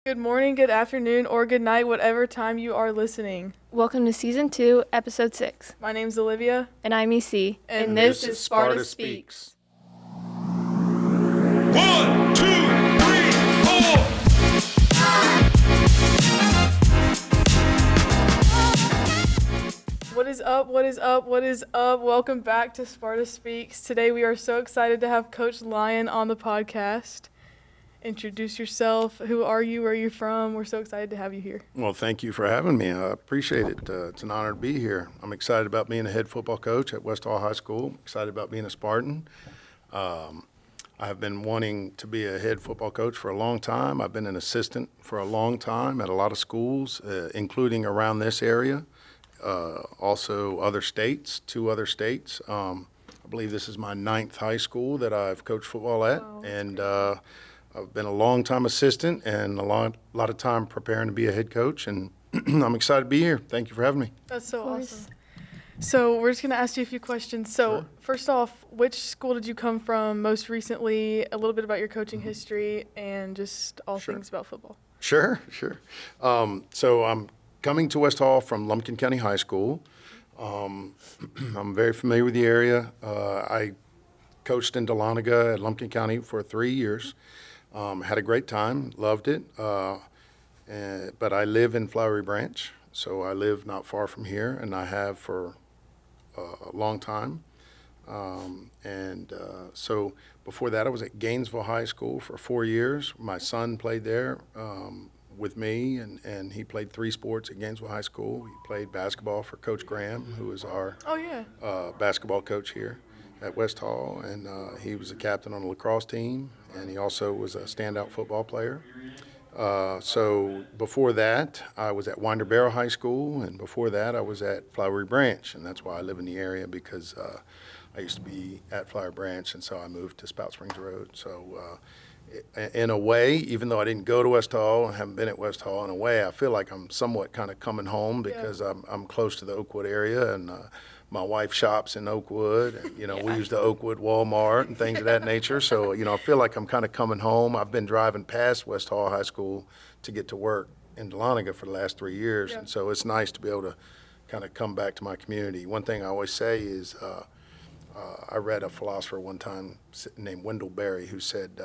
Good morning, good afternoon, or good night, whatever time you are listening. Welcome to Season 2, Episode 6. My name's Olivia. And I'm EC. And this is Sparta Speaks. 1, 2, 3, 4. What is up, what is up, what is up? Welcome back to Sparta Speaks. Today we are so excited to have Coach Lyon on the podcast. Introduce yourself. Who are you? Where are you from? We're so excited to have you here. Well, thank you for having me. I appreciate it. It's an honor to be here. I'm excited about being a head football coach at West Hall High School. Excited about being a Spartan. I have been wanting to be a head football coach for a long time. I've been an assistant for a long time at a lot of schools, including around this area, also other states, 2 other states. I believe this is my 9th high school that I've coached football at, and I've been a long-time assistant and a lot of time preparing to be a head coach, and I'm excited to be here. Thank you for having me. That's so awesome. So we're just going to ask you a few questions. So First off, which school did you come from most recently, a little bit about your coaching history, and just all things about football? Sure. So I'm coming to West Hall from Lumpkin County High School. I'm very familiar with the area. I coached in Dahlonega at Lumpkin County for 3 years. Had a great time, loved it, but I live in Flowery Branch, so I live not far from here, and I have for a long time. So before that, I was at Gainesville High School for 4 years. My son played there with me, and he played 3 sports at Gainesville High School. He played basketball for Coach Graham, who is our basketball coach here at West Hall, and he was a captain on the lacrosse team, and he also was a standout football player. So before that, I was at Winder Barrow High School, and before that, I was at Flowery Branch, and that's why I live in the area, because I used to be at Flowery Branch, and so I moved to Spout Springs Road. So in a way, even though I didn't go to West Hall and haven't been at West Hall, in a way, I feel like I'm somewhat kind of coming home because I'm close to the Oakwood area, and my wife shops in Oakwood, and, we use the Oakwood Walmart and things of that nature. So, I feel like I'm kind of coming home. I've been driving past West Hall High School to get to work in Dahlonega for the last 3 years. And so it's nice to be able to kind of come back to my community. One thing I always say is I read a philosopher one time named Wendell Berry who said,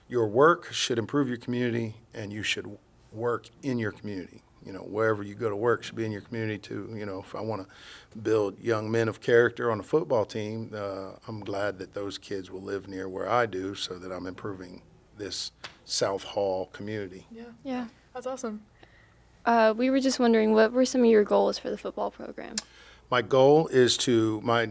your work should improve your community, and you should work in your community. Wherever you go to work should be in your community too. If I want to build young men of character on a football team, I'm glad that those kids will live near where I do, so that I'm improving this South Hall community. Yeah. That's awesome. We were just wondering, what were some of your goals for the football program? My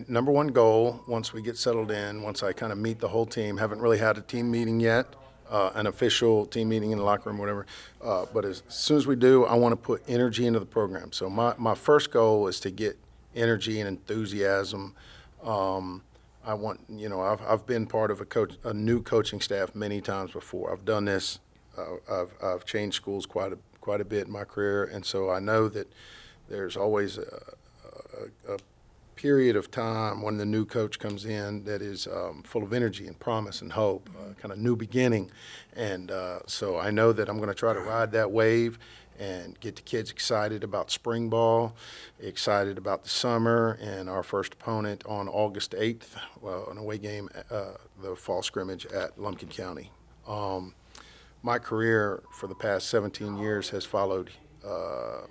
number one goal, once we get settled in, once I kind of meet the whole team, haven't really had a team meeting yet, an official team meeting in the locker room, whatever. But as soon as we do, I want to put energy into the program. So my first goal is to get energy and enthusiasm. I want, I've been part of a new coaching staff many times before. I've done this. I've changed schools quite a bit in my career, and so I know that there's always a period of time when the new coach comes in that is full of energy and promise and hope, kind of new beginning. And so I know that I'm going to try to ride that wave and get the kids excited about spring ball, excited about the summer, and our first opponent on August 8th, an away game, the fall scrimmage at Lumpkin County. My career for the past 17 years has followed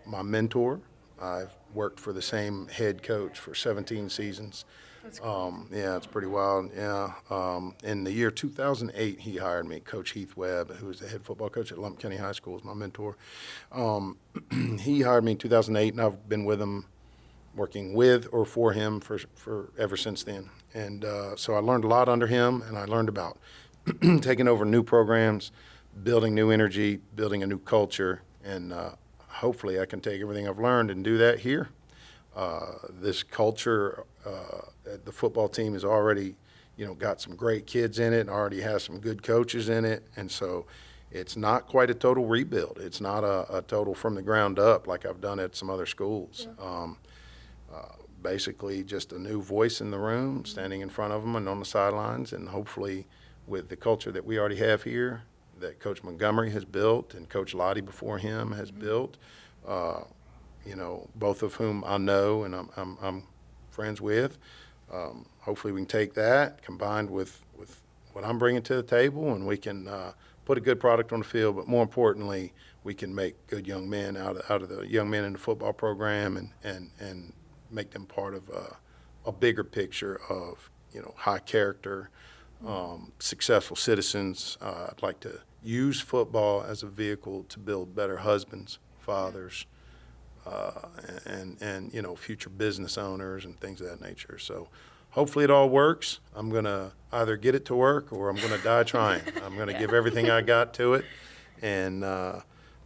my mentor. I've worked for the same head coach for 17 seasons. That's cool. It's pretty wild. In the year 2008, he hired me. Coach Heath Webb, who was the head football coach at Lumpkin County High School, is my mentor. He hired me in 2008, and I've been with him, working with or for him for ever since then. And so I learned a lot under him, and I learned about taking over new programs, building new energy, building a new culture, and hopefully I can take everything I've learned and do that here. This culture, the football team has already, got some great kids in it and already has some good coaches in it. And so it's not quite a total rebuild. It's not a total from the ground up like I've done at some other schools. Yeah. Basically just a new voice in the room, standing in front of them and on the sidelines, and hopefully with the culture that we already have here, that Coach Montgomery has built and Coach Lottie before him has built, both of whom I know and I'm friends with. Hopefully we can take that combined with what I'm bringing to the table, and we can put a good product on the field, but more importantly, we can make good young men out of the young men in the football program and make them part of a bigger picture of, high character, successful citizens. I'd like to use football as a vehicle to build better husbands, fathers, and future business owners and things of that nature. So hopefully it all works. I'm going to either get it to work or I'm going to die trying. I'm going to give everything I got to it. And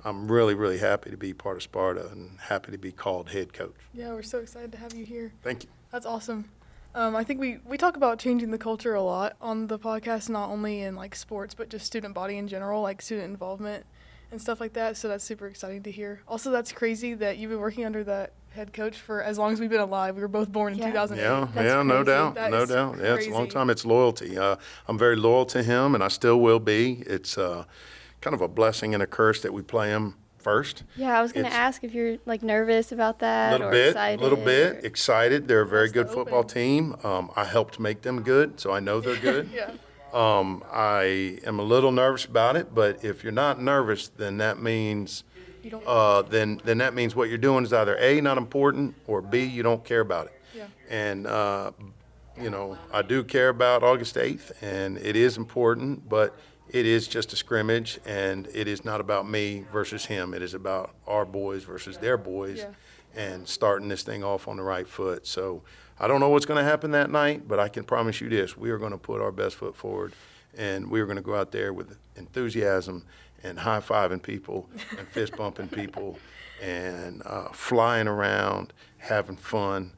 I'm really, really happy to be part of Sparta and happy to be called head coach. Yeah, we're so excited to have you here. Thank you. That's awesome. I think we talk about changing the culture a lot on the podcast, not only in like sports, but just student body in general, like student involvement and stuff like that. So that's super exciting to hear. Also, that's crazy that you've been working under that head coach for as long as we've been alive. We were both born in 2008. Yeah, no doubt. That No is doubt. Yeah, it's a long crazy. time. It's loyalty. I'm very loyal to him, and I still will be. It's kind of a blessing and a curse that we play him first. Yeah, I was going to It's- ask if you're like nervous about that or A excited. little bit or- excited. They're a very That's the good football open. team. I helped make them good, so I know they're good. Yeah. I am a little nervous about it, but if you're not nervous, then that means You don't. then that means what you're doing is either A, not important, or B, you don't care about it. Yeah. And I do care about August 8th, and it is important, but it is just a scrimmage, and it is not about me versus him. It is about our boys versus their boys, Yeah. and starting this thing off on the right foot. So I don't know what's going to happen that night, but I can promise you this: we are going to put our best foot forward, and we are going to go out there with enthusiasm and high-fiving people and fist-bumping people and flying around, having fun,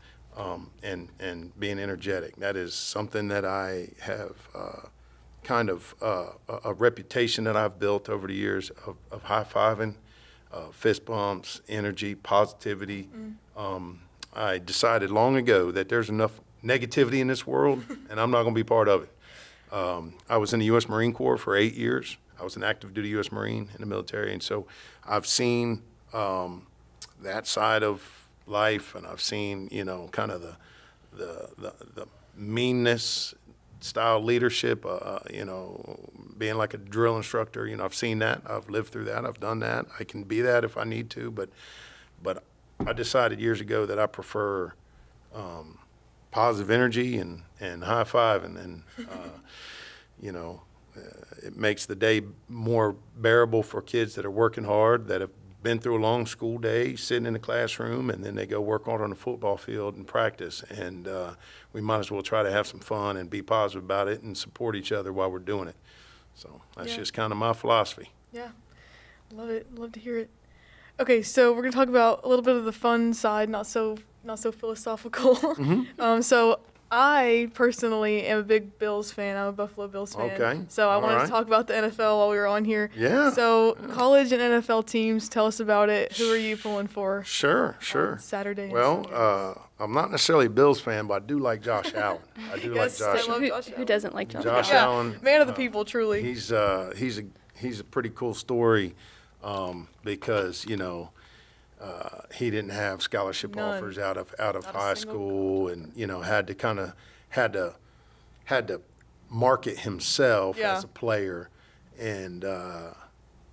and being energetic. That is something that I have kind of a reputation that I've built over the years of high-fiving, fist bumps, energy, positivity. I decided long ago that there's enough negativity in this world, and I'm not going to be part of it. I was in the U.S. Marine Corps for 8 years. I was an active duty U.S. Marine in the military, and so I've seen that side of life, and I've seen kind of the meanness style leadership. Being like a drill instructor. I've seen that. I've lived through that. I've done that. I can be that if I need to, but I decided years ago that I prefer positive energy and high five, and it makes the day more bearable for kids that are working hard, that have been through a long school day, sitting in the classroom, and then they go work on the football field and practice. And we might as well try to have some fun and be positive about it and support each other while we're doing it. So that's Yeah. just kind of my philosophy. Yeah. Love it. Love to hear it. Okay, so we're gonna talk about a little bit of the fun side, not so philosophical. So I personally am a big Bills fan. I'm a Buffalo Bills fan. Okay. So I All wanted right. to talk about the NFL while we were on here. Yeah. So college and NFL teams, tell us about it. Who are you pulling for? Sure. On Saturday. and Well, Sunday? I'm not necessarally a Bills fan, but I do like Josh Allen. I do Yes, like Josh. I love Who, Josh who Allen. doesn't like Josh? Josh Yeah, Allen, man of the people, truly. He's a pretty cool story because he didn't have scholarship None. offers out of Not a high single school, and had to market himself Yeah. as a player, and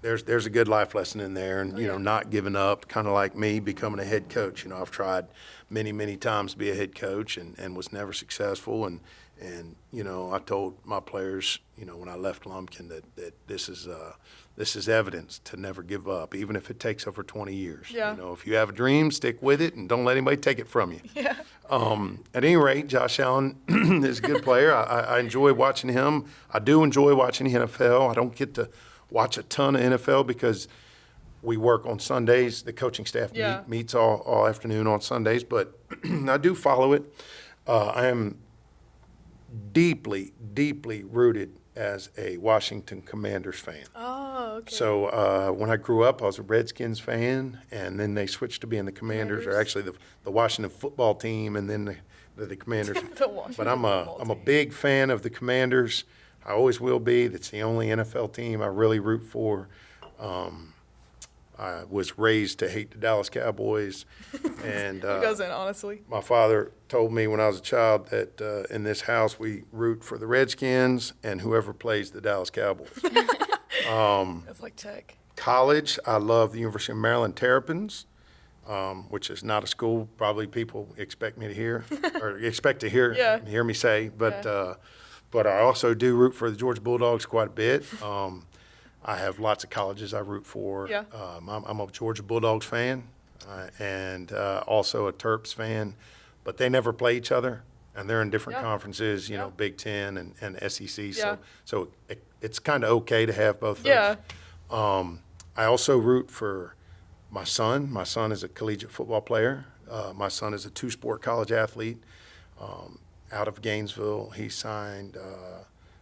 there's a good life lesson in there, and yeah. not giving up, kind of like me becoming a head coach. I've tried many times to be a head coach and was never successful, and I told my players when I left Lumpkin that this is evidence to never give up, even if it takes over 20 years. Yeah. If you have a dream, stick with it and don't let anybody take it from you. Yeah. At any rate, Josh Allen is a good player. I enjoy watching him. I do enjoy watching the NFL. I don't get to watch a ton of NFL because we work on Sundays. The coaching staff Yeah. meets all afternoon on Sundays, but I do follow it. I am deeply rooted as a Washington Commanders fan. Oh, okay. So when I grew up, I was a Redskins fan, and then they switched to being the Commanders, or Commanders. actually the Washington football team, and then the Commanders. The Washington But I'm football a team. big fan of the Commanders. I always will be. That's the only NFL team I really root for. I was raised to hate the Dallas Cowboys, and Who doesn't, honestly? my father told me when I was a child that in this house we root for the Redskins and whoever plays the Dallas Cowboys. That's like tech. College, I love the University of Maryland Terrapins, which is not a school probably people expect me to hear or expect to hear Yeah. hear me say, but Yeah. but I also do root for the Georgia Bulldogs quite a bit. I have lots of colleges I root for. Yeah. I'm a Georgia Bulldogs fan and also a Terps fan, but they never play each other, and they're in different Yeah. conferences, Yeah. Big Ten and SEC. Yeah. So it's kind of okay to have both of Yeah. those. I also root for my son. My son is a collegiate football player. My son is a two-sport college athlete out of Gainesville. He signed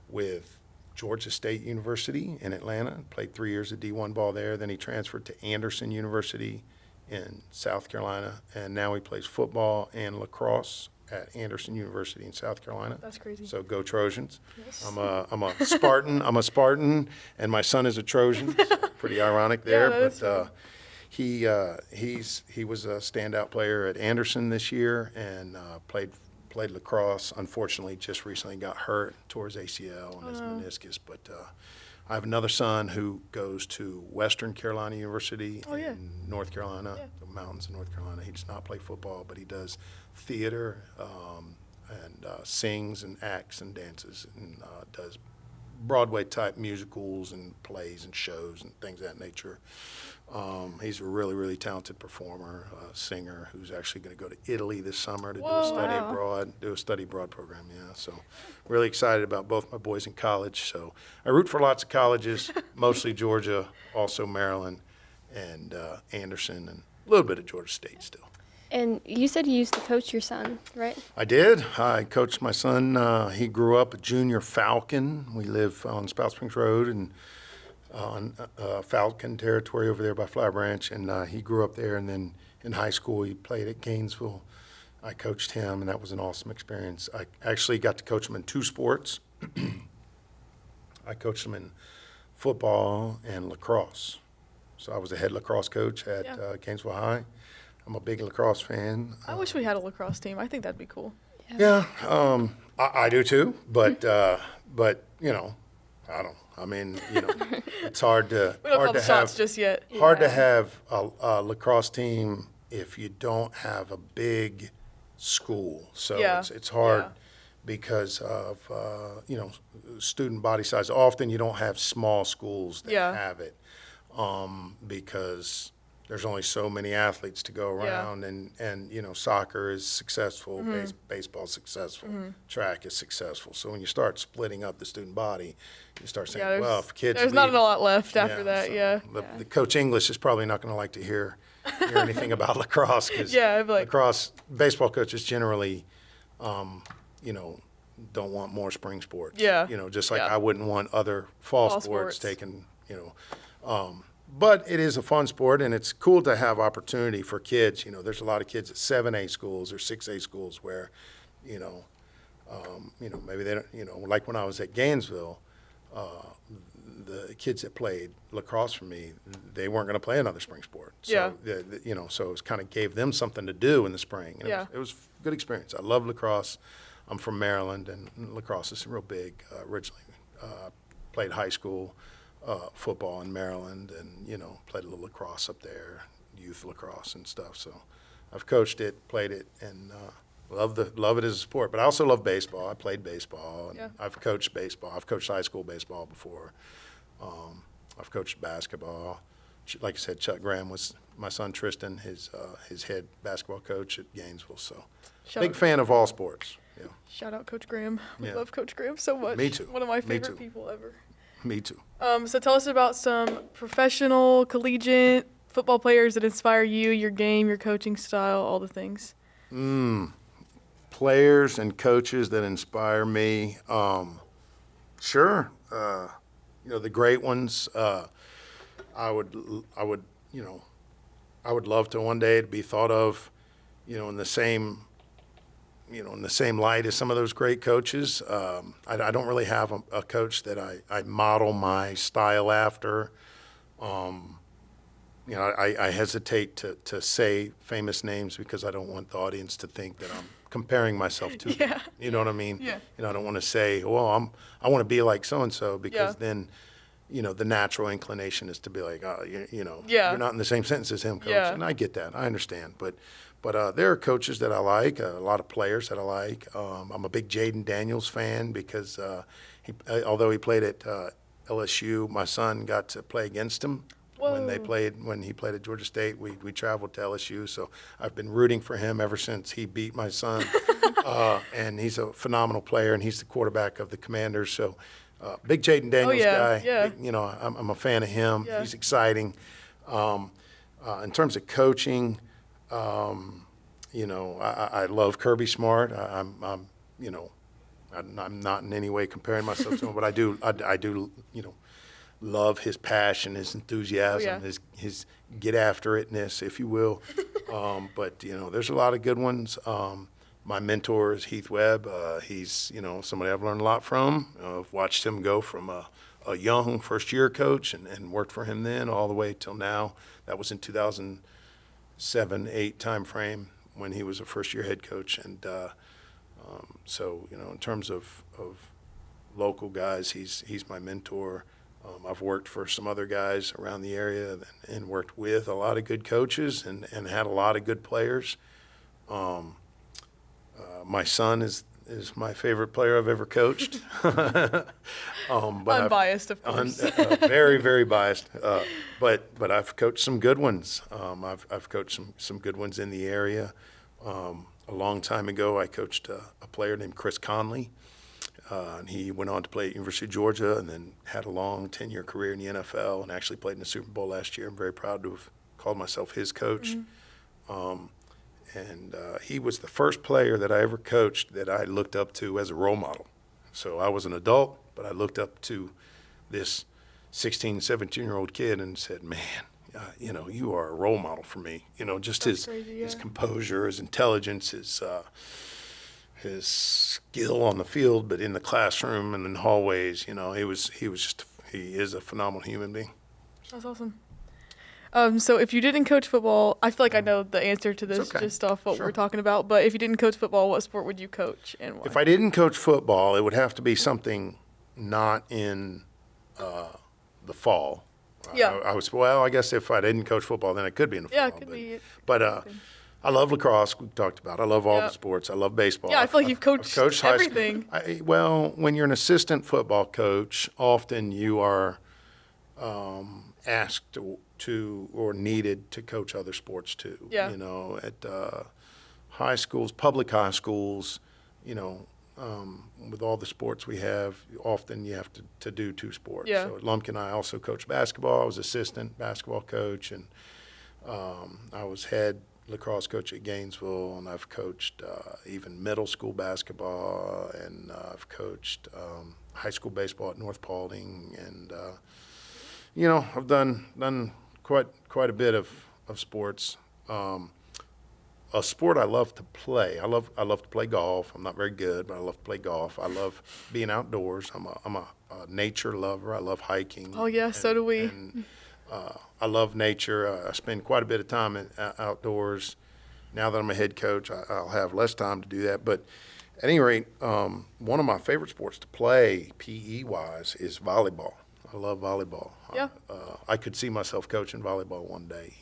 with Georgia State University in Atlanta, played 3 years of D1 ball there. Then he transferred to Anderson University in South Carolina, and now he plays football and lacrosse at Anderson University in South Carolina. That's crazy. So go Trojans. Yes. I'm a Spartan. I'm a Spartan, and my son is a Trojan. So pretty ironic there, that is but he was a standout player at Anderson this year and played lacrosse. Unfortunately, just recently got hurt, tore his ACL and his meniscus. But I have another son who goes to Western Carolina University yeah. in North Carolina, Yeah. the mountains of North Carolina. He does not play football, but he does theater and sings and acts and dances and does Broadway-type musicals and plays and shows and things of that nature. He's a really, really talented performer, singer who's actually going to go to Italy this summer to Whoa, do a study abroad program. Yeah, so really excited about both my boys in college. So I root for lots of colleges, mostly Georgia, also Maryland, and Anderson, and a little bit of Georgia State still. And you said you used to coach your son, right? I did. I coached my son. He grew up a junior Falcon. We live on Spout Springs Road and on Falcon territory over there by Flower Branch. And he grew up there. And then in high school, he played at Gainesville. I coached him, and that was an awesome experience. I actually got to coach him in two sports. I coached him in football and lacrosse. So I was the head lacrosse coach at Yeah. Gainesville High. I'm a big lacrosse fan. I wish we had a lacrosse team. I think that'd be cool. Yeah, I do too, but I don't. I mean, it's hard to We don't call the have shots just yet. hard to Yeah. have a lacrosse team if you don't have a big school. So Yeah. it's hard Yeah. because of student body size. Often you don't have small schools that Yeah. have it because there's only so many athletes to go around, and soccer is successful, baseball is successful, track is successful. So when you start splitting up the student body, you start saying, Yeah, well, if kids there's not leave- a lot left after Yeah, that. so Yeah. The coach English is probably not going to like to hear anything about lacrosse because Yeah, I'd be like- lacrosse baseball coaches generally, don't want more spring sports. Yeah. Just like Yeah. I wouldn't want other fall Fall sports sports. taken. But it is a fun sport, and it's cool to have opportunity for kids. There's a lot of kids at 7A schools or 6A schools where, maybe they don't. Like when I was at Gainesville, the kids that played lacrosse for me, they weren't going to play another spring sport. So, Yeah. so it kind of gave them something to do in the spring. And Yeah. it was a good experience. I love lacrosse. I'm from Maryland, and lacrosse is real big. Originally, played high school football in Maryland, and played a little lacrosse up there, youth lacrosse and stuff. So I've coached it, played it, and love it as a sport. But I also love baseball. I played baseball, and Yeah. I've coached baseball. I've coached high school baseball before. I've coached basketball. Like I said, Chuck Graham was my son Tristan, his head basketball coach at Gainesville. So big fan of all sports. Yeah, Shout out Coach Graham. We Yeah. love Coach Graham so much. Me too. One of my Me favorite too. people ever. me too. So tell us about some professional, collegiate football players that inspire you, your game, your coaching style, all the things. Players and coaches that inspire me. Sure. The great ones. I would love to one day to be thought of, in the same in the same light as some of those great coaches. I don't really have a coach that I model my style after. I hesitate to say famous names because I don't want the audience to think that I'm comparing myself to them. Yeah. You know what I mean? Yeah. I don't want to say, well, I want to be like so-and-so because Yeah. then, the natural inclination is to be like, Yeah. you're not in the same sentence as him, coach. Yeah. And I get that. I understand. But there are coaches that I like, a lot of players that I like. I'm a big Jaden Daniels fan because although he played at LSU, my son got to play against him. When he played at Georgia State, we traveled to LSU, so I've been rooting for him ever since he beat my son. And he's a phenomenal player, and he's the quarterback of the Commanders. So, big Jaden Daniels guy. Yeah. I'm a fan of him. Yeah. He's exciting. In terms of coaching, I love Kirby Smart. I'm not in any way comparing myself to him, but I do love his passion, his enthusiasm, his get after itness, if you will. But there's a lot of good ones. My mentor is Heath Webb. He's somebody I've learned a lot from. I've watched him go from a young first-year coach and worked for him then all the way till now. That was in 2007-8 time frame when he was a first-year head coach. And so in terms of local guys, he's my mentor. I've worked for some other guys around the area and worked with a lot of good coaches and had a lot of good players. My son is my favorite player I've ever coached. But Unbiased, of course. Very, very biased. But I've coached some good ones. I've coached some good ones in the area. A long time ago, I coached a player named Chris Conley. And he went on to play at University of Georgia and then had a long 10-year career in the NFL and actually played in the Super Bowl last year. I'm very proud to have called myself his coach. And he was the first player that I ever coached that I looked up to as a role model. So I was an adult, but I looked up to this 16, 17-year-old kid and said, man, you are a role model for me. Just his composure, his intelligence, his skill on the field, but in the classroom and in hallways, he is a phenomenal human being. That's awesome. So if you didn't coach football, I feel like I know the answer to this just off what we're talking about, but if you didn't coach football, what sport would you coach and why? If I didn't coach football, it would have to be something not in the fall. Yeah. I guess if I didn't coach football, then it could be in the fall. Yeah, it could be. But I love lacrosse. We talked about. I love all the sports. I love baseball. Yeah, I feel like you've coached everything. Well, when you're an assistant football coach, often you are asked to or needed to coach other sports too. Yeah. At high schools, public high schools, with all the sports we have, often you have to do two sports. Yeah. So at Lumpkin, I also coached basketball. I was assistant basketball coach, and I was head lacrosse coach at Gainesville, and I've coached even middle school basketball, and I've coached high school baseball at North Paulding, and I've done quite a bit of sports. A sport I love to play. I love to play golf. I'm not very good, but I love to play golf. I love being outdoors. I'm a nature lover. I love hiking. Oh yeah, so do we. And, I love nature. I spend quite a bit of time outdoors. Now that I'm a head coach, I'll have less time to do that. But at any rate, one of my favorite sports to play, PE-wise, is volleyball. I love volleyball. Yeah. I could see myself coaching volleyball one day,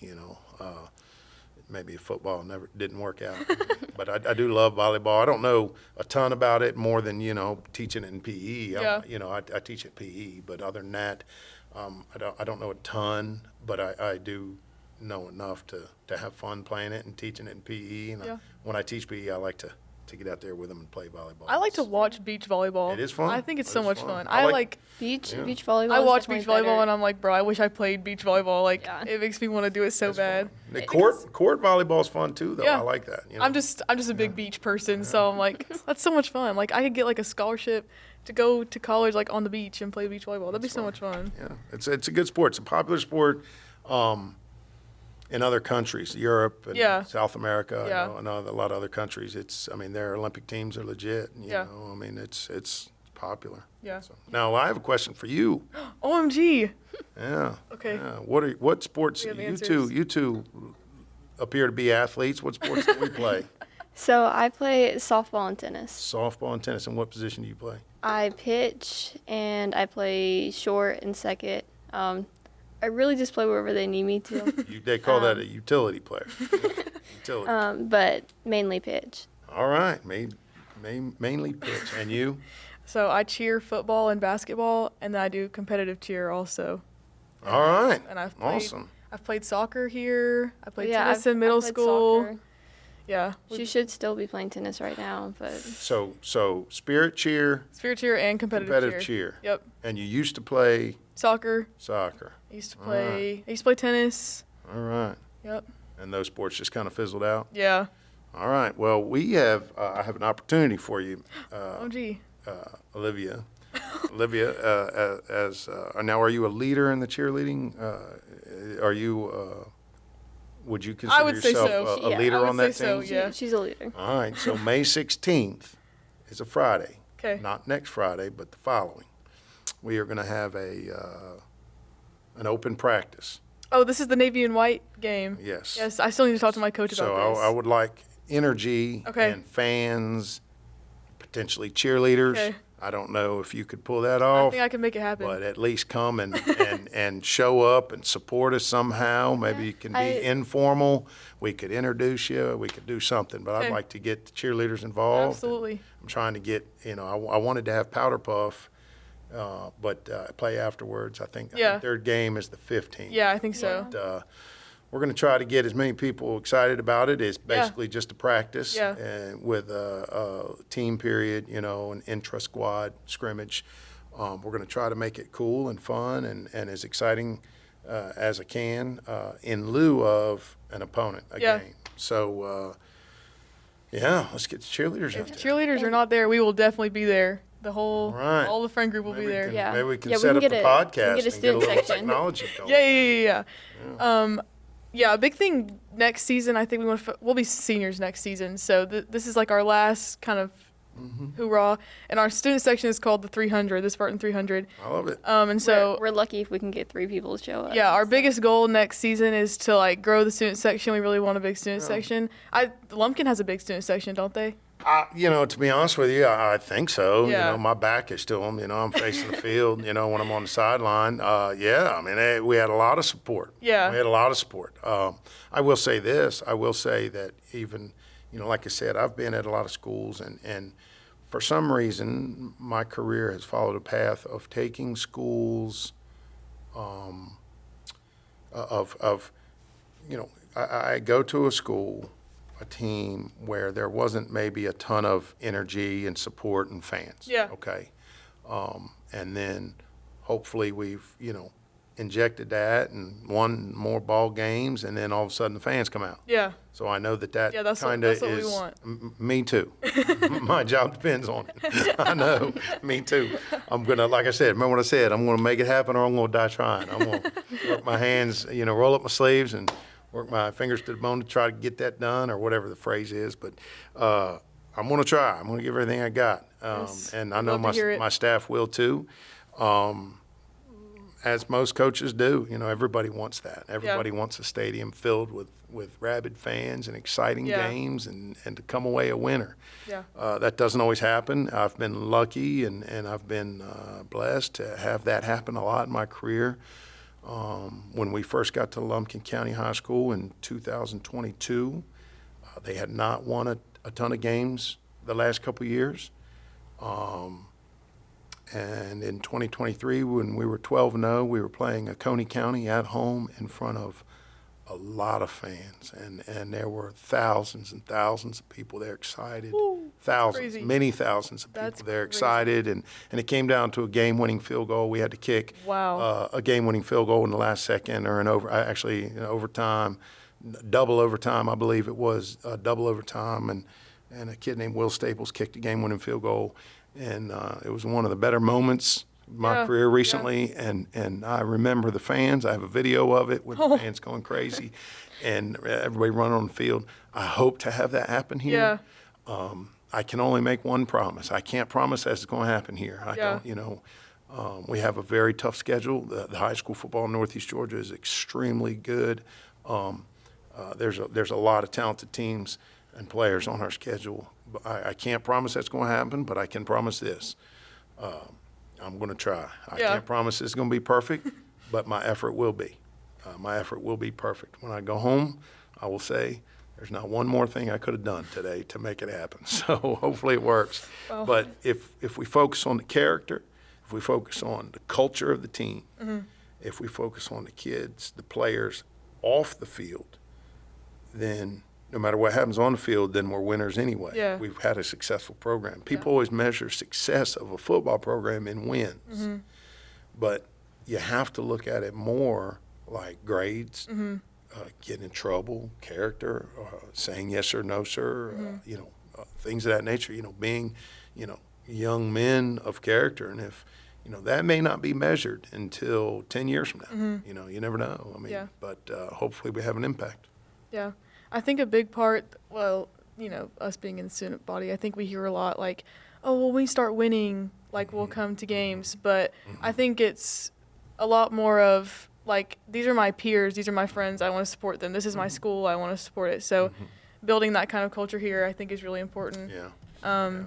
Maybe football didn't work out. But I do love volleyball. I don't know a ton about it more than, teaching it in PE. Yeah. I teach at PE, but other than that, I don't know a ton, but I do know enough to have fun playing it and teaching it in PE. And when I teach PE, I like to get out there with them and play volleyball. I like to watch beach volleyball. It is fun. I think it's so much fun. I I like beach volleyball. I is watch definitely beach volleyball better. and I'm like, bro, I wish I played beach volleyball. It makes me want to do it so bad. The court volleyball is fun too, though. Yeah. I like that. I'm just a big beach person, so I'm like, that's so much fun. Like I could get like a scholarship to go to college like on the beach and play beach volleyball. That'd be so much fun. Yeah, it's a good sport. It's a popular sport. in other countries, Europe and Yeah. South America, Yeah. I know a lot of other countries. Their Olympic teams are legit. Yeah. It's popular. Yeah. So, now I have a question for you. OMG. Yeah. Okay. Yeah. What sports? We have You answers. two appear to be athletes. What sports do we play? So I play softball and tennis. Softball and tennis. And what position do you play? I pitch and I play short and second. I really just play wherever they need me to, They call that a utility player. Utility. but mainly pitch. All right. Mainly pitch. And you? So I cheer football and basketball, and then I do competitive cheer also. All right. And I've played, Awesome. I've played soccer here. I played Yeah, tennis I've- in middle I played school. soccer. Yeah. She should still be playing tennis right now, but So spirit cheer, Spirit cheer and competitive cheer. Yep. And you used to play Soccer. soccer. I used to All play. I used to play tennis. All right. Yep. And those sports just kind of fizzled out. Yeah. All right. Well, I have an opportunity for you, OMG. Olivia. Now, are you a leader in the cheerleading? Would you consider would say yourself so. a Yeah, leader I would on that say so, team? yeah. she's a leader. All right. So May 16th is a Friday. Okay. Not next Friday, but the following. We are going to have an open practice. Oh, this is the Navy and White game. Yes. Yes. I still need to talk to my coach So about this. I would like energy Okay. and fans, potentially cheerleaders. Okay. I don't know if you could pull that I off, think I can make it happen. but at least come and show up and support us somehow. Maybe it can be informal. We could introduce you. We could do something. But I'd Okay. like to get the cheerleaders involved. Absolutely. I'm trying to get, I wanted to have Powder Puff, but play afterwards. I think Yeah. their game is the 15th. Yeah, I think so. But, we're going to try to get as many people excited about it. It's basically just a practice Yeah. with a team period, an intra-squad scrimmage. We're going to try to make it cool and fun and as exciting as I can in lieu of an opponent, a Yeah. game. So, let's get the cheerleaders out If there. cheerleaders are not there, we will definitely be there. All the friend group will Maybe be we there. can- Yeah. Maybe we can Yeah, we set can up the get a- we can podcast get a and get a student little section. technology going. Yeah. Yeah, a big thing next season, I think we'll be seniors next season. So this is like our last kind of hoorah. And our student section is called the 300, the Spartan 300. I love it. And so, we're lucky if we can get 3 people to show up. yeah, our biggest goal next season is to like grow the student section. We really want a big student section. Lumpkin has a big student section, don't they? To be honest with you, I think so. Yeah. My back is to them. I'm facing the field, when I'm on the sideline. We had a lot of support. Yeah. We had a lot of support. I will say this. I will say that even, like I said, I've been at a lot of schools, and for some reason, my career has followed a path of taking schools I go to a school, a team where there wasn't maybe a ton of energy and support and fans. Yeah. Okay. And then hopefully we've, injected that and won more ball games, and then all of a sudden the fans come out. Yeah. So I know that Yeah, that's what- kind of that's what we is. want. Me too. My job depends on it. I know. Me too. I'm gonna, like I said, remember what I said? I'm gonna make it happen, or I'm gonna die trying. I'm gonna work my hands, roll up my sleeves and work my fingers to the bone to try to get that done, or whatever the phrase is. But I'm gonna try. I'm gonna give everything I got, Yes. and I We'd know love to hear it. my staff will too. As most coaches do, everybody wants that. Everybody wants a stadium filled with rabid fans and exciting Yeah. games and to come away a winner. Yeah. That doesn't always happen. I've been lucky and I've been blessed to have that happen a lot in my career. When we first got to Lumpkin County High School in 2022, they had not won a ton of games the last couple of years. And in 2023, when we were 12-0, we were playing Oconee County at home in front of a lot of fans. And there were thousands and thousands of people there excited. Woo, Thousands, crazy. many thousands of That's people there crazy. excited. And it came down to a game-winning field goal. We had to kick Wow. a game-winning field goal in the last second, or overtime, double overtime, I believe it was, double overtime. And a kid named Will Staples kicked a game-winning field goal. And it was one of the better moments my Yeah, career recently, and I remember the fans. I have a video of it with the fans going crazy and everybody running on the field. I hope to have that happen here. I can only make one promise. I can't promise that's going to happen here. I don't, we have a very tough schedule. The high school football in Northeast Georgia is extremely good. There's a lot of talented teams and players on our schedule. I can't promise that's going to happen, but I can promise this. I'm going to try. I can't promise it's going to be perfect, but my effort will be. My effort will be perfect. When I go home, I will say, there's not one more thing I could have done today to make it happen. So hopefully it works. Well, but if we focus on the character, if we focus on the culture of the team, if we focus on the kids, the players off the field, then no matter what happens on the field, then we're winners anyway. Yeah. We've had a successful program. People always measure success of a football program in wins. But you have to look at it more like grades, get in trouble, character, saying yes or no, sir, things of that nature, being, young men of character. And if, that may not be measured until 10 years from now. You never know. I mean, but hopefully we have an impact. Yeah. I think a big part, well, us being in the student body, I think we hear a lot like, oh, well, when we start winning, like, we'll come to games. But I think it's a lot more of, like, these are my peers, these are my friends, I want to support them. This is my school, I want to support it. So building that kind of culture here, I think, is really important. And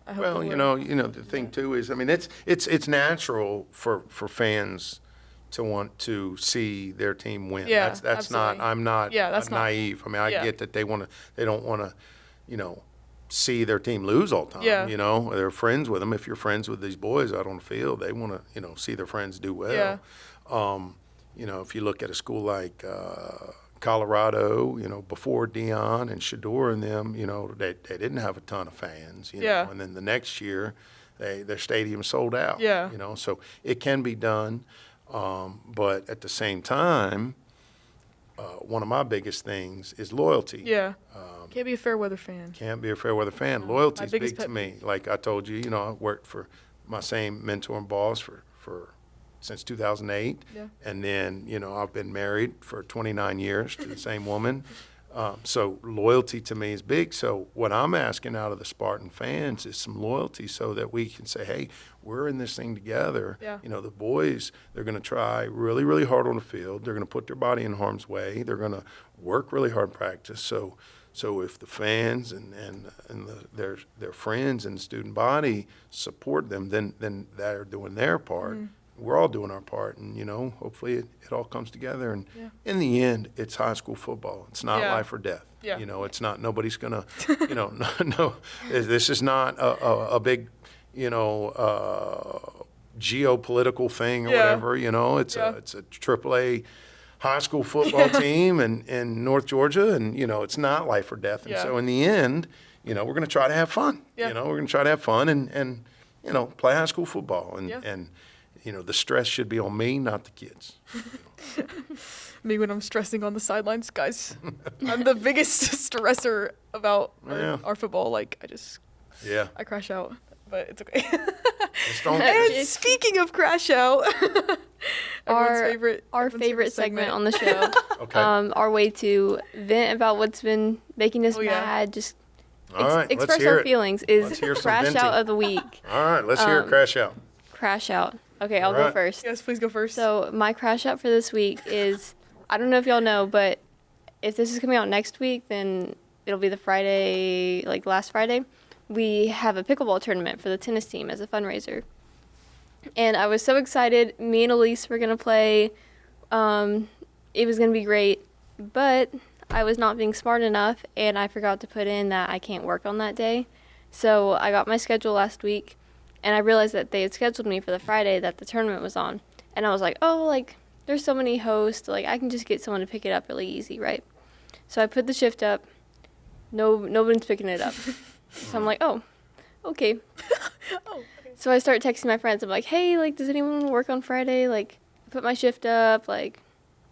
I hope the thing too is, I mean, it's natural for fans to want to see their team win. Yeah, that's absolutely. not. I'm not. That's I'm naive. I mean, I get that they don't want to, see their team lose all the time. Yeah. They're friends with them. If you're friends with these boys out on the field, they want to, see their friends do well. Yeah. If you look at a school like Colorado, before Dion and Shador and them, they didn't have a ton of fans. And then the next year, their stadium sold out. Yeah. So it can be done. But at the same time, one of my biggest things is loyalty. Yeah. Can't be a fair weather fan. Can't be a fair weather fan. No. Loyalty My is biggest big to me. Like I told you, I worked for my same mentor and boss for since 2008. Yeah. And then, I've been married for 29 years to the same woman. So loyalty to me is big. So what I'm asking out of the Spartan fans is some loyalty so that we can say, hey, we're in this thing together. Yeah. The boys, they're going to try really, really hard on the field. They're going to put their body in harm's way. They're going to work really hard in practice. So if the fans and their friends and the student body support them, then they're doing their part. We're all doing our part, and hopefully it all comes together. And in the end, it's high school football. It's not life or death. Yeah. It's not. Nobody's gonna. No. This is not a big, geopolitical thing or whatever. It's a AAA high school football team in North Georgia, and it's not life or death. And so in the end, we're going to try to have fun. Yeah. We're going to try to have fun and play high school football and. The stress should be on me, not the kids. Me when I'm stressing on the sidelines, guys. I'm the biggest stressor about our football. Like, I crash out, but it's okay. Just don't. And speaking of crash out, our favorite segment on the show. Okay. Our way to vent about what's been making us mad, just All right, let's express hear our it. feelings Let's is hear some crash venting. out of the week. All right, let's hear it crash out. Crash out. Okay, I'll All go right. first. Yes, please go first. So my crash out for this week is, I don't know if y'all know, but if this is coming out next week, then it'll be the Friday, like last Friday. We have a pickleball tournament for the tennis team as a fundraiser. And I was so excited. Me and Elise were going to play. It was going to be great. But I was not being smart enough, and I forgot to put in that I can't work on that day. So I got my schedule last week. And I realized that they had scheduled me for the Friday that the tournament was on. And I was like, oh, like, there's so many hosts. Like, I can just get someone to pick it up really easy, right? So I put the shift up. Nobody's picking it up. So I'm like, oh, okay. So I start texting my friends. I'm like, hey, like, does anyone want to work on Friday? Like, I put my shift up. Like,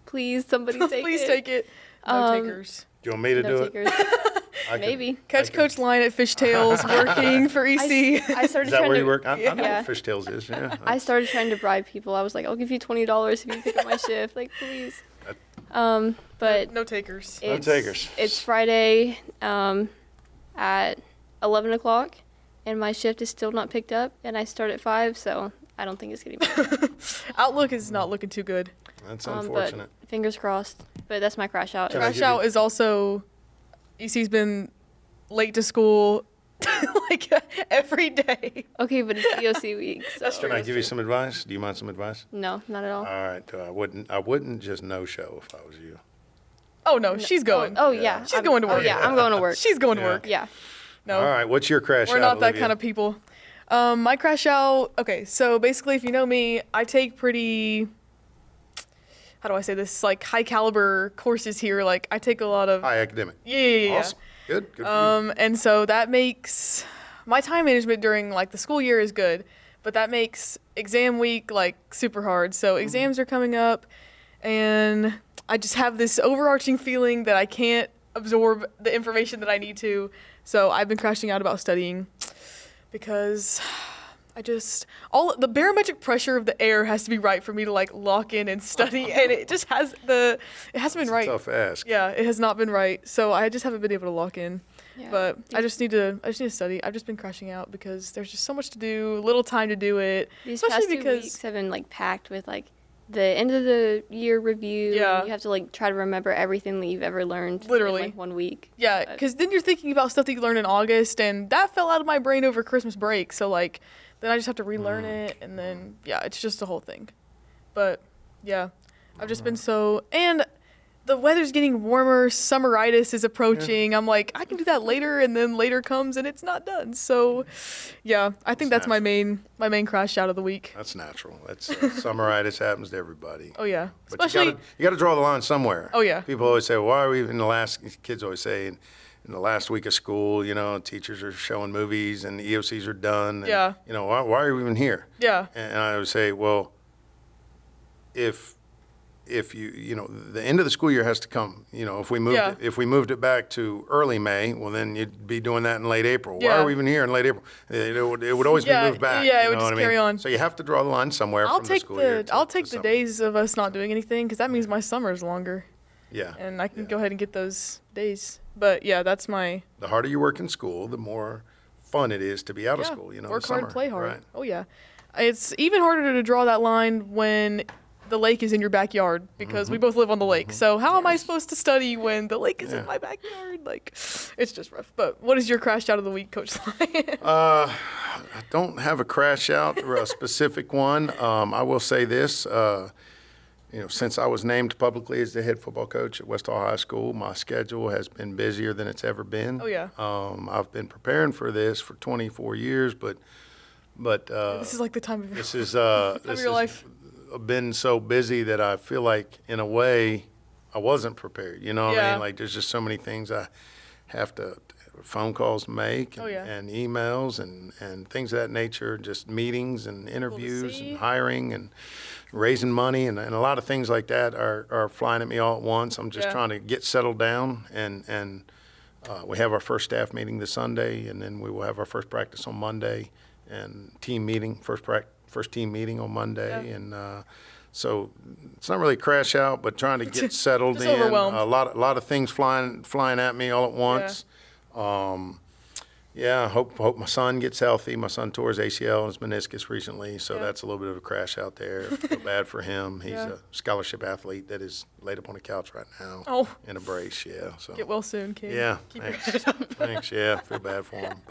please, somebody take Please it. take it. No takers. Do you want me to do it? Takers. Maybe. Catch Coach Lyon at Fishtails working for EC. I started Is that trying where to you work? I know Yeah. what Fishtails is, yeah. I started trying to bribe people. I was like, I'll give you $20 if you pick up my shift. Like, please. But No takers. No takers. It's Friday at 11 o'clock, and my shift is still not picked up, and I start at 5, so I don't think it's getting better. Outlook is not looking too good. That's unfortunate. But fingers crossed. But that's my crash out. Can I Crash give you- out is also, EC's been late to school like every day. Okay, but it's EOC week. So. That's true. Can I give you some advice? Do you mind some advice? No, not at all. All right, I wouldn't just no-show if I was you. Oh no, she's going. Oh, yeah. She's going to work. Oh, yeah, I'm going to work. She's going to Yeah. work. Yeah. No. All right, what's your crash We're out, not that Olivia? kind of people. My crash out, okay, so basically if you know me, I take pretty, how do I say this, like high caliber courses here. Like I take a lot of, High academic. yeah. Awesome. Good for you. And so that makes, my time management during like the school year is good, but that makes exam week like super hard. So exams are coming up and I just have this overarching feeling that I can't absorb the information that I need to. So I've been crashing out about studying because I just, all the barometric pressure of the air has to be right for me to like lock in and study. And it just it hasn't been It's a right. tough ask. Yeah, it has not been right. So I just haven't been able to lock in. Yeah. But I just need to study. I've just been crashing out because there's just so much to do, little time to do it. These especially past 2 because weeks have been like packed with like the end of the year review. Yeah. And you have to like try to remember everything that you've ever learned Literally. in like 1 week. yeah, because then you're thinking about stuff that you learned in August, and that fell out of my brain over Christmas break. So like, then I just have to relearn it, and then yeah, it's just the whole thing. But yeah, I've just been and the weather's getting warmer. Summeritis is approaching. I'm like, I can do that later, and then later comes and it's not done. So yeah, I think that's my main crash out of the week. That's natural. That's summeritis happens to everybody. Oh yeah, But especially you got to draw the line somewhere. Oh, yeah. People always say, "Why are we in the last?" Kids always say, "In the last week of school, teachers are showing movies and the EOCs are done. And, Yeah. why are we even here?" yeah, And I would say, well, if the end of the school year has to come. If we moved it back to early May, well then you'd be doing that in late April. Why Yeah. are we even here in late April? It would always Yeah, be moved back. yeah, it you would know just what I mean? carry on. So you have to draw the line somewhere I'll from the take school year. I'll take to the summer. days of us not doing anything because that means my summer is longer, Yeah. and I can Yeah. go ahead and get those days. But yeah, that's my The harder you work in school, the more fun it is to be out of school. In work the hard, summer. play hard. Right. Oh yeah, it's even harder to draw that line when the lake is in your backyard because we both live on the lake. So how am I supposed to study when the lake is in Yeah. my backyard? Like, it's just rough. But what is your crash out of the week, Coach Lyon? I don't have a crash out or a specific one. I will say this. Since I was named publicly as the head football coach at West Hall High School, my schedule has been busier than it's ever been. Oh, yeah. I've been preparing for this for 24 years, but This is like the time of your this is of this your has life. been so busy that I feel like in a way I wasn't prepared. You know what I Yeah. mean? Like there's just so many things I have to phone calls make and, Oh, yeah. and emails and things of that nature, just meetings and interviews see. and hiring and raising money and a lot of things like that are flying at me all at once. I'm just Yeah. trying to get settled down and we have our first staff meeting this Sunday, and then we will have our first practice on Monday and team meeting, first team meeting on Monday. Yeah. And so it's not really a crash out, but trying to get settled Just in. overwhelmed. A lot of things flying at me all at once. I hope my son gets healthy. My son tore his ACL and his meniscus recently, so Yeah. that's a little bit of a crash out there. I feel bad for him. He's Yeah. a scholarship athlete that is laid up on a couch right now Oh, in a brace. Yeah, so get well soon, kid. yeah, Keep your thanks. head up. Thanks. Yeah, feel bad for him,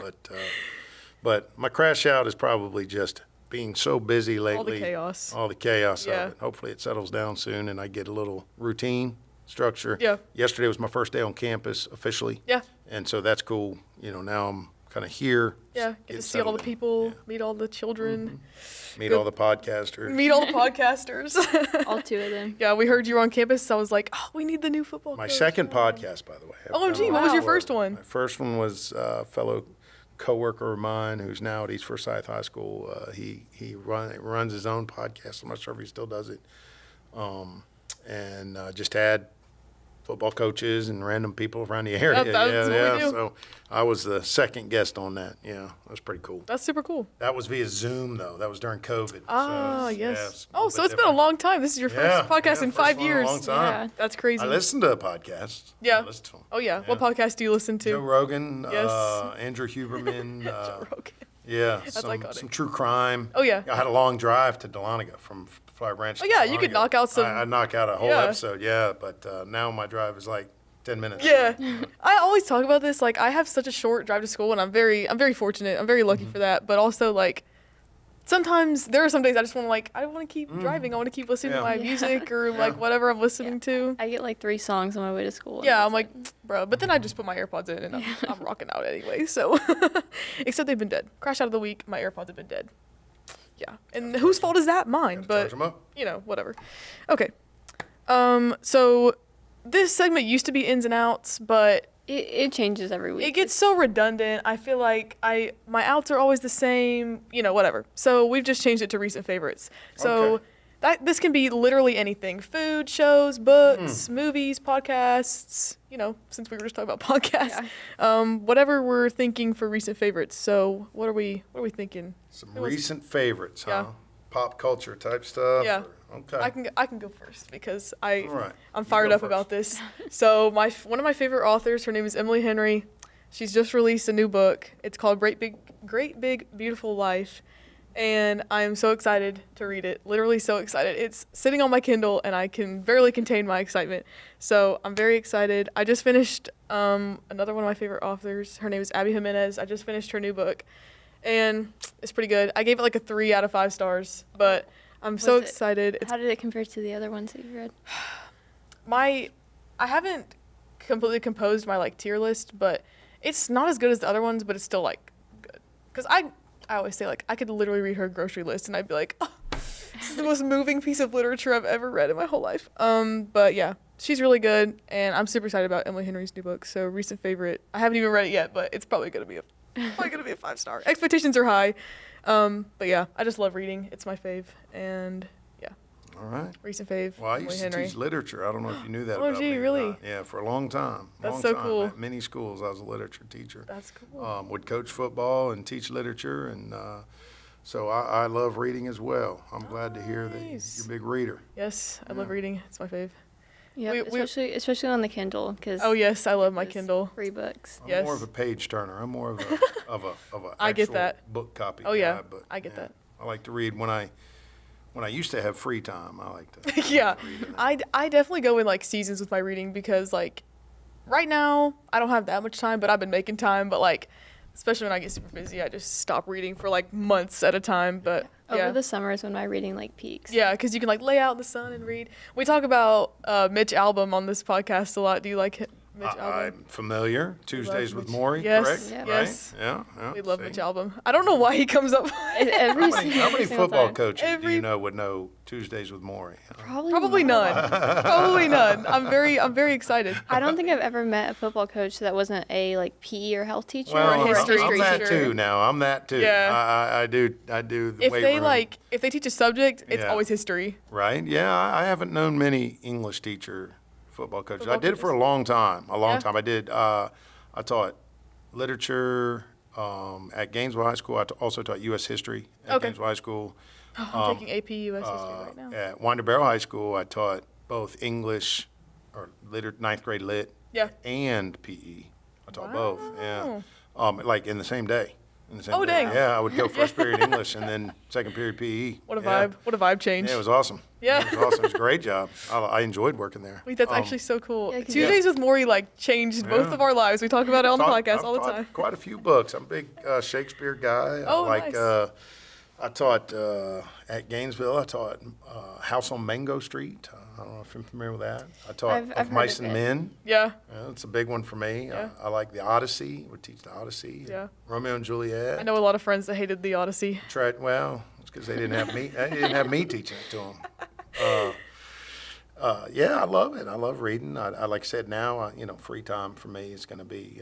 but my crash out is probably just being so busy lately. All the chaos. Yeah. of it. Hopefully it settles down soon and I get a little routine structure. Yeah. Yesterday was my first day on campus officially. Yeah. And so that's cool. Now I'm kind of here. Yeah, get to see all the settled in. people, Yeah. meet all the children, Meet Good. all the podcasters. meet all the podcasters. All 2 of them. Yeah, we heard you were on campus, so I was like, oh, we need the new football My coach. second podcast, by the way. OMG, what was your first one? My first one was a fellow coworker of mine who's now at East Forsyth High School. He runs his own podcast. I'm not sure if he still does it. And just had football coaches and random people around the area. That's what we do. So I was the second guest on that. Yeah, that was pretty cool. That's super cool. That was via Zoom, though. That was during COVID. Ah, so, yes. Yeah, So it's been a long time. This is your first podcast in first 5 one in years. a long time. Yeah. That's crazy. I listen to podcasts. Yeah. I listen to them. Oh, yeah. What podcast do you listen to? Joe Rogan, Yes. Andrew Huberman. Joe Rogan. Yeah, iconic. some true crime. Oh, yeah. I had a long drive to Dahlonega from Flower Branch. Oh, to yeah, you could Dahlonega. knock out some- I'd knock out a whole Yeah. episode, yeah, but now my drive is like 10 minutes. Yeah. I always talk about this. Like, I have such a short drive to school, and I'm very fortunate. I'm very lucky for that. But also, like, sometimes there are some days I just want to, like, I want to keep driving. I want to keep listening to Yeah. my music or, like, whatever I'm listening to. I get like 3 songs on my way to school. and Yeah, that's I'm like, it. bro. But then I just put my AirPods in, and I'm rocking out anyway. So, except they've been dead. Crash out of the week, my AirPods have been dead. Yeah. And whose fault is that? Mine. Gotta But, charge 'em up. whatever. Okay. So this segment used to be ins and outs, but It changes every week. it gets so redundant. I feel like my outs are always the same, whatever. So we've just changed it to recent favorites. So Okay. this can be literally anything: food, shows, books, movies, podcasts. Since we were just talking about podcasts, whatever we're thinking for recent favorites. So what are we thinking? Some Who wants- recent favorites, huh? Yeah. Pop culture type stuff? Yeah. or- Okay. I can go first because All right. I'm You fired go up first. about this. So one of my favorite authors, her name is Emily Henry. She's just released a new book. It's called Great Big Beautiful Life, and I am so excited to read it. Literally so excited. It's sitting on my Kindle, and I can barely contain my excitement. So I'm very excited. I just finished another one of my favorite authors. Her name is Abby Jimenez. I just finished her new book, and it's pretty good. I gave it like a 3 out of 5 stars, but I'm so Was it- excited. How did it compare to the other ones that you read? I haven't completely composed my like tier list, but it's not as good as the other ones, but it's still like good. Cause I always say like I could literally read her grocery list and I'd be like, oh, this is the most moving piece of literature I've ever read in my whole life. But yeah, she's really good, and I'm super excited about Emily Henry's new book. So recent favorite. I haven't even read it yet, but it's probably gonna be a 5-star. Expectations are high. But yeah, I just love reading. It's my fave, and yeah, All right. recent fave. Well, I Emily used Henry. to teach literature. I don't know if you knew that Oh, about gee, me or really? not. Yeah, for a long time. That's long so time. cool. At many schools, I was a literature teacher. That's cool. Would coach football and teach literature, and so I love reading as well. I'm glad to hear that Nice. you're a big reader. Yes, I love reading. It's my fave. Yeah, We- especially on the Kindle because Oh yes, I love my Kindle. free books. I'm Yes. more of a page turner. I'm more of a I get actual that. book copy. Oh, yeah. guy, but I get that. I like to read when I used to have free time. I like to. Yeah, read in that. I definitely go in like seasons with my reading because like right now I don't have that much time, but I've been making time. But like especially when I get super busy, I just stop reading for like months at a time. But Over yeah. the summer is when my reading like peaks. Yeah, because you can like lay out in the sun and read. We talk about Mitch Albom on this podcast a lot. Do you like Mitch Albom? I'm familiar. Tuesdays with Mitch. Maury, Yes, correct? Yeah. Right? yes. Yeah. We love see? Mitch Albom. I don't know why he comes up. Every How many every single football time. coaches do Every- you know would know Tuesdays with Maury? Probably none. Probably none. I'm very excited. I don't think I've ever met a football coach that wasn't a like PE or health teacher Well, or a history history I'm that teacher. too now. I'm that too. Yeah. I do the If weight they room. if they teach a subject, it's Yeah. always history. Right? Yeah, I haven't known many English teacher football coaches. Football I did for a coaches. long time. Yeah. I did. I taught literature at Gainesville High School. I also taught U.S. history at Okay. Gainesville High School. I'm taking AP US history right now. At Winder Barrow High School, I taught both English or ninth grade lit Yeah. and PE. I taught both. Yeah. Wow. Like in the same day. In the same Oh, day. dang. Yeah, I would go first period English and then second period PE. What a Yeah. vibe. What a vibe change. Yeah, it was awesome. Yeah. It was awesome. It was a great job. I enjoyed working there. Wait, that's actually so cool. Yeah, 'cause- Tuesdays with Maury like changed both Yeah. of our lives. We talk about it on the podcast I've all the taught time. Quite a few books. I'm a big Shakespeare guy. Oh, I like. nice. I taught at Gainesville. I taught House on Mango Street. I don't know if you're familiar with that. I taught I've Of heard Mice of and it. Men. Yeah. It's a big one for me. Yeah. I like the Odyssey. Would teach the Odyssey. Yeah. Romeo and Juliet. I know a lot of friends that hated the Odyssey. Well, it's because they didn't have me. They didn't have me teaching it to them. Yeah, I love it. I love reading. I like I said, now free time for me is going to be,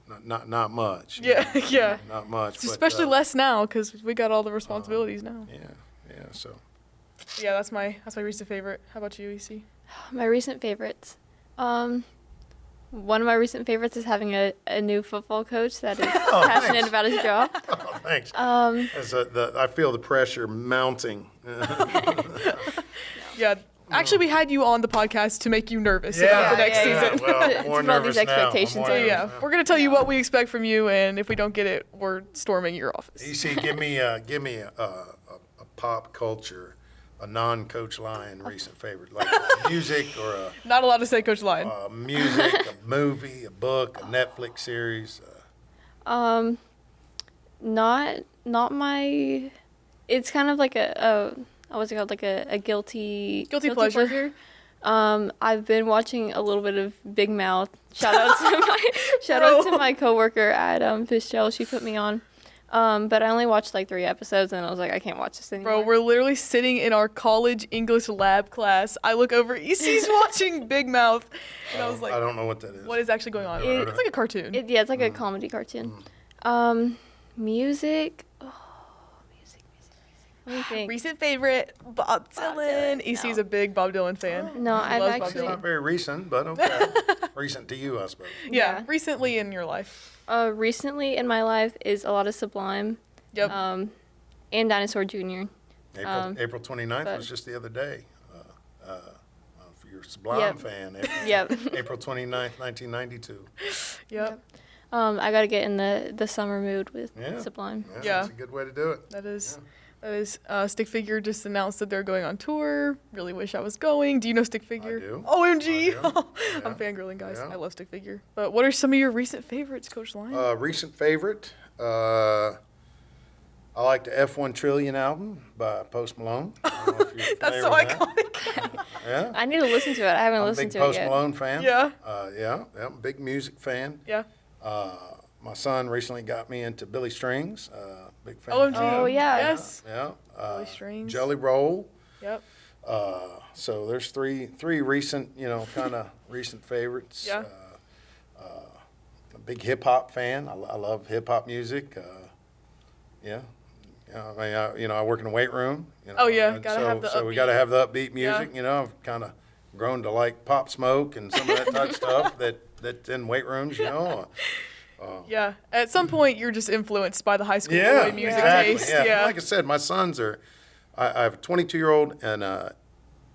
not much. you Yeah, know, yeah. Not much. but, Especially less now because we got all the responsibilities now. Yeah. So Yeah, that's my recent favorite. How about you, EC? My recent favorites. One of my recent favorites is having a new football coach that is passionate thanks. about his job. Oh, thanks. I feel the pressure mounting. Yeah. Actually, we had you on the podcast to make you nervous Yeah, about the next yeah. season. Well, To more build these nervous now. I'm expectations more up. So nervous yeah, now. we're gonna tell you what we expect from you, and if we don't get it, we're storming your office. EC, give me a pop culture, a non-Coach Lion recent favorite, like music or Not allowed to say Coach Lion. a music, a movie, a book, a Netflix series. Not my. It's kind of like what's it called? Like a guilty Pleasure. I've been watching a little bit of Big Mouth. Shout out to my coworker at Fishtail. She put me on. But I only watched like 3 episodes, and I was like, I can't watch this anymore. Bro, we're literally sitting in our college English lab class. I look over, EC's watching Big Mouth, and I was like, I don't know what that is. what is actually going on? Never heard of It's like a cartoon. It's like a comedy cartoon. Music. Music. Let me think. Recent favorite, Bob Dylan. EC's a big Bob Dylan fan. No, I've Loves Bob actually. It's not very recent, but okay. Recent to you, I suppose. Yeah, Yeah. recently in your life. Recently in my life is a lot of Sublime. Yep. And Dinosaur Jr. April 29th but- was just the other day. If you're a Sublime Yep. fan, Yep. April 29th, 1992. Yep. I gotta get in the summer mood with Yeah. Sublime. Yeah. That's a good way to do it. That is. Stick Figure just announced that they're going on tour. Really wish I was going. Do you know Stick Figure? I do. OMG. I do. I'm Yeah. fangirling, guys. Yeah. I love Stick Figure. But what are some of your recent favorites, Coach Lion? Recent favorite, I like the F1 Trillion album by Post Malone. I don't know if you're That's familiar so with that. iconic. Yeah. I need to listen to it. I haven't I'm a listened big to it Post yet. Malone fan. Yeah. Yeah, big music fan. Yeah. My son recently got me into Billy Strings. Big fan. OMG. Oh, yeah. Yes. Yeah. Billy Strings. Jelly Roll. Yep. So there's three recent, kind of recent favorites. Yeah. A big hip hop fan. I love hip hop music. Yeah. I work in the weight room. Oh, yeah. and Gotta so, have the so we upbeat. got to have the upbeat Yeah. music. I've kind of grown to like Pop Smoke and some of that type of stuff that's in weight rooms. Yeah. At some point, you're just influenced by the high school Yeah, boy music exactly. taste. Yeah. Yeah. Like I said, my sons are. I have a 22-year-old and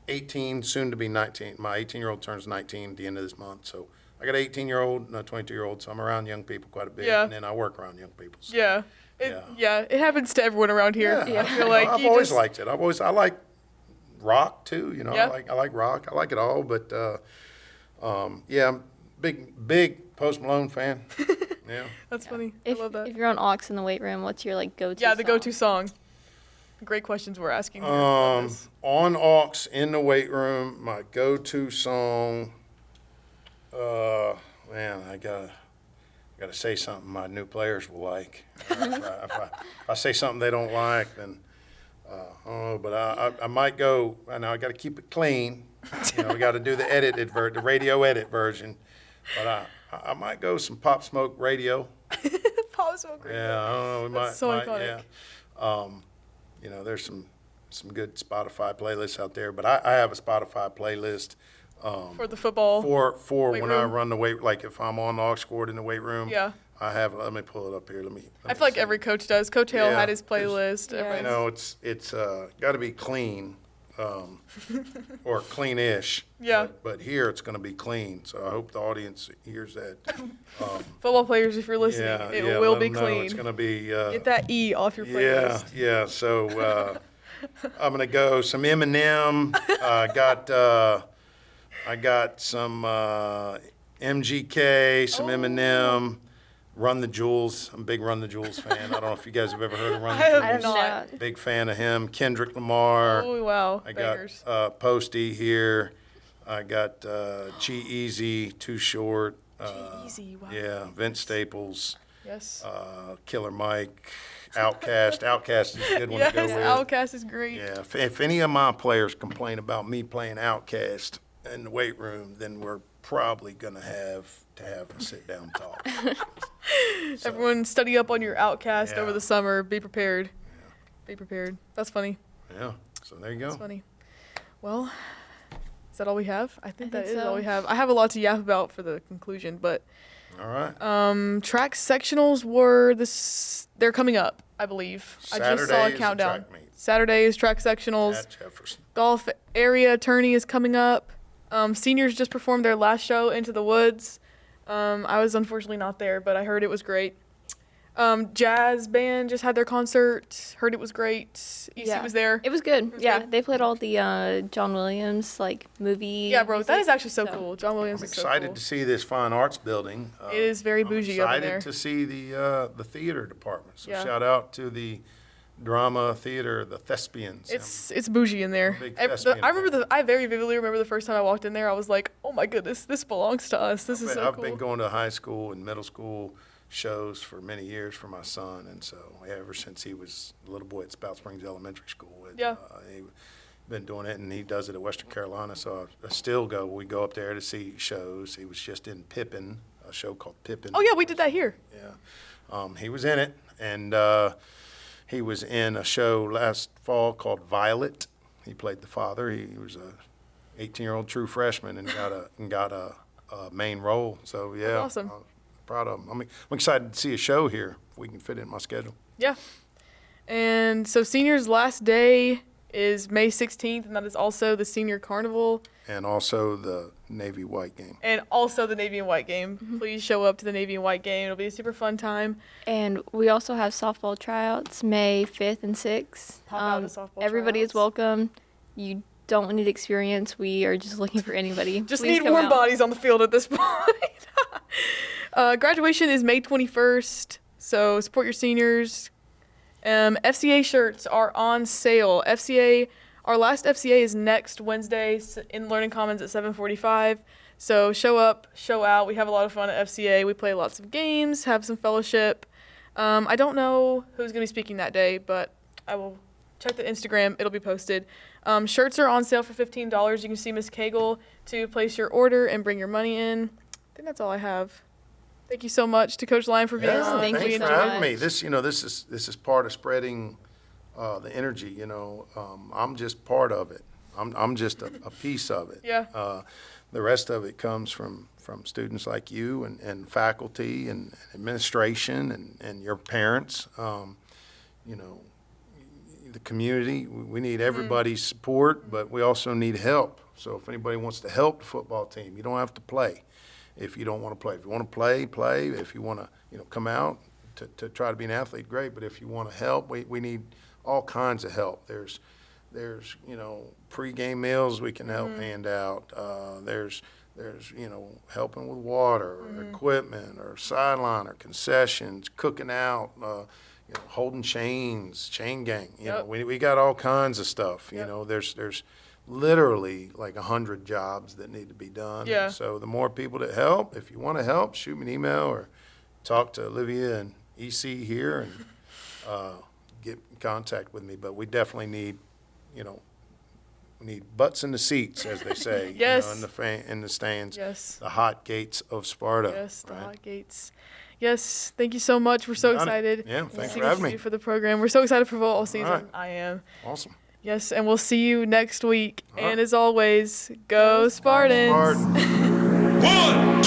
18, soon to be 19. My 18-year-old turns 19 at the end of this month. So I got an 18-year-old and a 22-year-old. So I'm around young people quite a bit. Yeah. And then I work around young people. So. Yeah. It happens to everyone around here. Yeah. I feel like I've you always just, liked it. I like rock too. Yeah. I like rock. I like it all. But yeah, I'm big Post Malone fan. Yeah. That's funny. If, I love that. if you're on aux in the weight room, what's your like go-to? Yeah, the song? go-to song. Great questions we're asking here. On aux in the weight room, my go-to song. Man, I gotta say something my new players will like. If I say something they don't like, then but I might go. I know I got to keep it clean. We got to do the the radio edit version. But I might go some Pop Smoke Radio. Pop Smoke Radio. Yeah, I don't know. We That's so iconic. Yeah. There's some good Spotify playlists out there, but I have a Spotify playlist For the football. for weight when I room? run the weight. Like if I'm on the aux cord in the weight room, Yeah. I have. Let me pull it up here. I feel like every coach does. Coach Hale Yeah, had his 'cause, playlist. Yeah. Everyone's- it's got to be clean, or clean-ish. Yeah. But here it's going to be clean, so I hope the audience hears that. Football players, if you're listening, Yeah, it yeah, will let be 'em know clean. It's going to be. Get that E off your Yeah, playlist. yeah. So I'm gonna go some Eminem. I got some MGK, some Eminem. Run the Jewels. I'm a big Run the Jewels fan. I don't know if you guys have ever heard of Run I have the I don't Jewels. not. know. Big fan of him. Kendrick Lamar. Oh, wow. I got Bangers. Posty here. I got G-Eazy, Too Short. G-Eazy, wow. Yeah, Vince Staples. Yes. Killer Mike. Outkast. Outkast is a good one to go Yes, with. Outkast is great. Yeah, if any of my players complain about me playing Outkast in the weight room, then we're probably going to have a sit-down talk. Everyone study up on your Outkast Yeah. over the summer. Be prepared. Be prepared. That's funny. Yeah. So there you go. That's funny. Well, is that all we have? I think that is so. all we have. I have a lot to yap about for the conclusion, but All right. track sectionals they're coming up, I believe. I just saw a Saturday is the countdown. track meet Saturday is track sectionals. at Jefferson. Golf area tourney is coming up. Seniors just performed their last show, Into the Woods. I was unfortunately not there, but I heard it was great. Jazz band just had their concert. Heard it was great. EC was there. It was good. was Yeah, good. they played all the John Williams movie. Yeah, bro, that music, is actually so so- cool. John Williams I'm is so excited cool. to see this fine arts building. It is very I'm bougie over there. excited to see the theater department. So Yeah. shout out to the drama theater, the Thespians. It's bougie in there. Big I thespian I very vividly remember the first time I walked in there. I was like, oh my goodness, this belongs to us. This is so I've cool. been going to high school and middle school shows for many years for my son, and so ever since he was a little boy at Spout Springs Elementary School, Yeah. he's been doing it, and he does it at Western Carolina. So I still go. We go up there to see shows. He was just in Pippin, a show called Pippin. Oh yeah, we did that here. Yeah, he was in it, and he was in a show last fall called Violet. He played the father. He was a 18-year-old true freshman and got a main role. So yeah, That's awesome. I'm proud of him. I'm excited to see a show here if we can fit it in my schedule. Yeah. And so seniors' last day is May 16th, and that is also the senior carnival And also the Navy White game. and also the Navy and White game. Please show up to the Navy and White game. It'll be a super fun time. And we also have softball tryouts May 5th and 6th. Pop out to softball Everybody is tryouts. welcome. You don't need experience. We are just looking for anybody. Just Please need come warm out. bodies on the field at this point. Graduation is May 21st, so support your seniors. FCA shirts are on sale. Our last FCA is next Wednesday in Learning Commons at 7:45. So show up, show out. We have a lot of fun at FCA. We play lots of games, have some fellowship. I don't know who's going to be speaking that day, but I will check the Instagram. It'll be posted. Shirts are on sale for $15. You can see Miss Cagle to place your order and bring your money in. I think that's all I have. Thank you so much to Coach Lyon for being Yeah, on. Thank thanks you for so having me. much. This is part of spreading the energy. I'm just part of it. I'm just a piece of it. Yeah. The rest of it comes from students like you and faculty and administration and your parents. The community. We need everybody's support, but we also need help. So if anybody wants to help the football team, you don't have to play. If you don't want to play, if you want to play, play. If you want to, come out to try to be an athlete, great. But if you want to help, we need all kinds of help. There's pregame meals we can help hand out. There's helping with water or equipment or sideline or concessions, cooking out, holding chains, chain gang. Yep. We got all kinds of stuff. Yep. There's literally like 100 jobs that need to be done. Yeah. And so the more people that help, if you want to help, shoot me an email or talk to Olivia and EC here and get in contact with me. But we definitely need, we need butts in the seats, as they say. Yes. In the stands. Yes. The hot gates of Sparta. Yes, the right? hot gates. Yes, thank you so much. We're so Got it. excited. Yeah, to thanks see for what having you me. do for the program. We're so excited for football season. right. I am. Awesome. Yes, and we'll see you next week. All right. And as always, go Spartans. Spartan. 1,